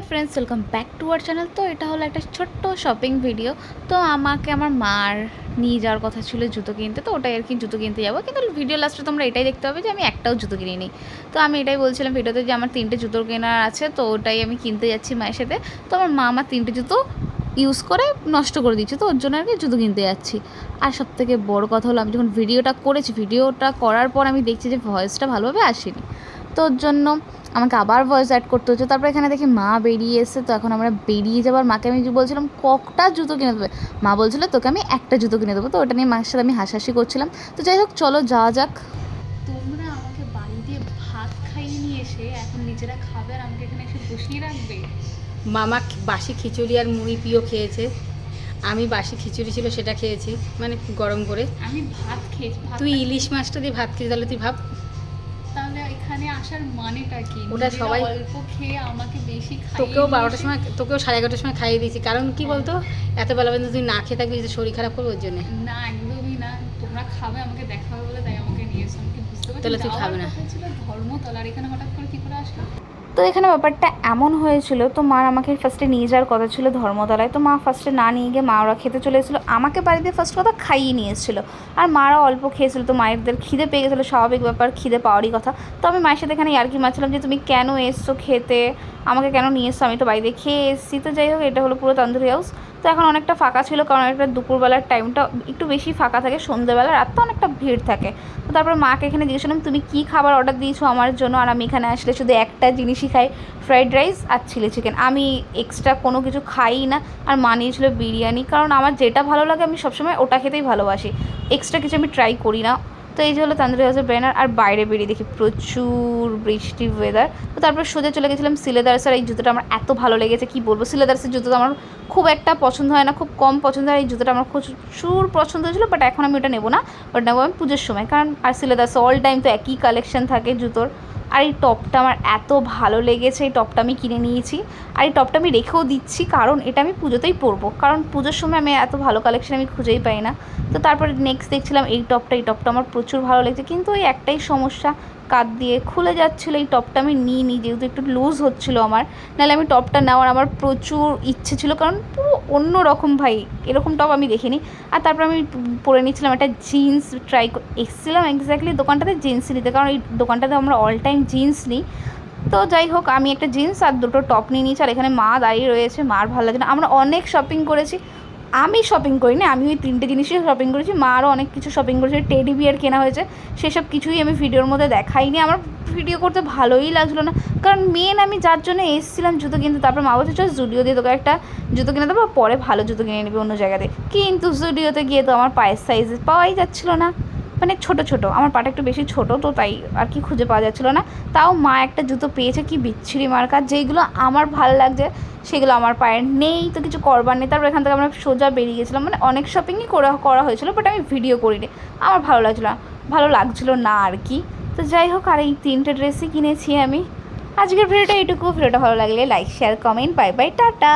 Friends, welcome back to our channel. তো এটা হলো একটা ছোট্ট শপিং ভিডিও। তো আমাকে আমার মার নিয়ে যাওয়ার কথা ছিল জুতো কিনতে, তো ওটাই আর কি জুতো কিনতে যাবো। কিন্তু ভিডিও লাস্টে তোমরা এটাই দেখতে হবে যে আমি একটাও জুতো কিনিনি। তো আমি এটাই বলছিলাম ভিডিওতে যে আমার 3টে জুতো কেনার আছে, তো ওটাই আমি কিনতে যাচ্ছি মায়ের সাথে। তো আমার মা আমার 3টে জুতো ইউজ করে নষ্ট করে দিচ্ছে, তো ওর জন্য আর কি জুতো কিনতে যাচ্ছি। আর সবথেকে বড় কথা হলো, আমি যখন ভিডিওটা করেছি, ভিডিওটা করার পর আমি দেখছি যে ভয়েসটা ভালোভাবে আসেনি, তো ওর জন্য আমাকে আবার ভয়েস অ্যাড করতে হচ্ছে। তারপর এখানে দেখি মা বেরিয়ে এসে, তো এখন আমরা বেরিয়ে যাবার মাকে আমি বলছিলাম কটা জুতো কিনে দেবে। মা বলছিল তোকে আমি একটা জুতো কিনে দেবো, তো ওটা নিয়ে মায়ের সাথে আমি হাসাহাসি করছিলাম। তো যাই হোক, চলো যাওয়া যাক। তোমরা আমাকে বাড়ি দিয়ে ভাত খাইয়ে নিয়ে এসে এখন নিজেরা খাবে আর আমাকে এখানে এসে বসিয়ে রাখবে। মামা বাসি খিচুড়ি আর মুড়ি পিও খেয়েছে, আমি বাসি খিচুড়ি ছিল সেটা খেয়েছি, মানে গরম করে। আমি ভাত খেয়েছি। তুই ইলিশ মাছটা দিয়ে ভাত খেয়েছি, তাহলে তুই ভাব। তাহলে এখানে আসার মানেটা কি? ওটা সবাই অল্প খেয়ে আমাকে বেশি খাইয়ে তোকেও 12টার সময়, তোকেও 11:30টার সময় খাইয়ে দিয়েছি। কারণ কি বলতো, এত বেলা পর্যন্ত তুই না খেয়ে থাকবি, শরীর খারাপ করবে ওর জন্য। না, একদমই না। তোমরা খাবে, আমাকে দেখাবে বলে তাই আমাকে নিয়ে এসো। আমি বুঝতে পারছি তাহলে তুই খাবে না। ছিল ধর্মতলা, আর এখানে হঠাৎ করে কি করে আসলো? তো এখানে ব্যাপারটা এমন হয়েছিল, তো মা আমাকে ফার্স্টে নিয়ে যাওয়ার কথা ছিল ধর্মতলায়। তো মা ফার্স্টে না নিয়ে গিয়ে মা ওরা খেতে চলে এসেছিলো, আমাকে বাড়িতে ফার্স্ট কথা খাইয়ে নিয়ে এসেছিলো। আর মারা অল্প খেয়েছিল, তো মায়েরদের খিদে পেয়ে গেছিলো, স্বাভাবিক ব্যাপার, খিদে পাওয়ারই কথা। তো আমি মায়ের সাথে এখানে ইয়ার্কি মারছিলাম যে তুমি কেন এসছো খেতে, আমাকে কেন নিয়ে এসছো, আমি তো বাড়িতে খেয়ে এসেছি। তো যাই হোক, এটা হলো পুরো তন্দুরি হাউস। তো এখন অনেকটা ফাঁকা ছিল, কারণ একটা দুপুরবেলার টাইমটা একটু বেশি ফাঁকা থাকে, সন্ধ্যেবেলা রাত তো অনেকটা ভিড় থাকে। তো তারপর মাকে এখানে জিজ্ঞেস তুমি কী খাবার অর্ডার দিয়েছো আমার জন্য। আর আমি এখানে আসলে শুধু একটা জিনিসই খাই, ফ্রাইড রাইস আর চিলি চিকেন। আমি এক্সট্রা কোনো কিছু খাই না। আর মা নিয়েছিল বিরিয়ানি, কারণ আমার যেটা ভালো লাগে আমি সবসময় ওটা খেতেই ভালোবাসি, এক্সট্রা কিছু আমি ট্রাই করি না। তো এই যে হলো তান্দুরি হাউসের ব্যানার। আর বাইরে বেরিয়ে দেখি প্রচুর বৃষ্টি ওয়েদার। তো তারপর সোজা চলে গেছিলাম সিলেদার্সের। এই জুতোটা আমার এত ভালো লেগেছে কি বলবো। সিলেদার্সের জুতো তো আমার খুব একটা পছন্দ হয় না, খুব কম পছন্দ হয়। এই জুতোটা আমার প্রচুর পছন্দ হয়েছিলো, বাট এখন আমি ওটা নেবো না, ওটা নেবো আমি পুজোর সময়। কারণ আর সিলেদার্সে অল টাইম তো একই কালেকশন থাকে জুতোর। আর এই টপটা আমার এত ভালো লেগেছে, এই টপটা আমি কিনে নিয়েছি। আর এই টপটা আমি রেখেও দিচ্ছি, কারণ এটা আমি পুজোতেই পরবো, কারণ পুজোর সময় আমি এত ভালো কালেকশন আমি খুঁজেই পাই না। তো তারপরে নেক্সট দেখছিলাম এই টপটা আমার প্রচুর ভালো লেগেছে, কিন্তু ওই একটাই সমস্যা, কাঁধ দিয়ে খুলে যাচ্ছিলো। এই টপটা আমি নিইনি, যেহেতু একটু লুজ হচ্ছিলো আমার। নাহলে আমি টপটা নেওয়ার আমার প্রচুর ইচ্ছে ছিল, কারণ পুরো অন্য রকম ভাই, এরকম টপ আমি দেখিনি। আর তারপর আমি পরে নিচ্ছিলাম একটা জিন্স, এসেছিলাম এক্স্যাক্টলি দোকানটাতে জিন্স নিতে, কারণ এই দোকানটাতে আমরা অল টাইম জিন্স নিই। তো যাই হোক, আমি একটা জিন্স আর দুটো টপ নিয়ে নিয়েছি। আর এখানে মা দাঁড়িয়ে রয়েছে, মার ভালো লাগে না। আমরা অনেক শপিং করেছি, আমি শপিং করিনি, আমি ওই 3টে জিনিসই শপিং করেছি। মা আরও অনেক কিছু শপিং করেছে, টেডি বিয়ার কেনা হয়েছে, সেসব কিছুই আমি ভিডিওর মধ্যে দেখাইনি। আমার ভিডিও করতে ভালোই লাগছিলো না, কারণ মেন আমি যার জন্য এসেছিলাম জুতো কিনতে। তারপর মা বলছে চল জুডিও দিয়ে তোকে একটা জুতো কিনে দেবো, পরে ভালো জুতো কিনে নিবি অন্য জায়গাতে। কিন্তু জুডিওতে গিয়ে তো আমার পায়ের সাইজ পাওয়াই যাচ্ছিলো না, মানে ছোটো আমার পাটা একটু বেশি ছোটো, তো তাই আর কি খুঁজে পাওয়া যাচ্ছিলো না। তাও মা একটা জুতো পেয়েছে, কি বিচ্ছিরি মার্কা, যেইগুলো আমার ভালো লাগছে সেগুলো আমার পায়ের নেই, তো কিছু করবার নেই। তারপর এখান থেকে আমরা সোজা বেরিয়ে গেছিলাম, মানে অনেক শপিংই করা হয়েছিলো, বাট আমি ভিডিও করিনি, আমার ভালো লাগছিলো না আর কি। তো যাই হোক, আর এই 3টে ড্রেসই কিনেছি আমি। আজকের ভিডিওটা এইটুকু। ভিডিওটা ভালো লাগলে like, share, comment. Bye bye, tata.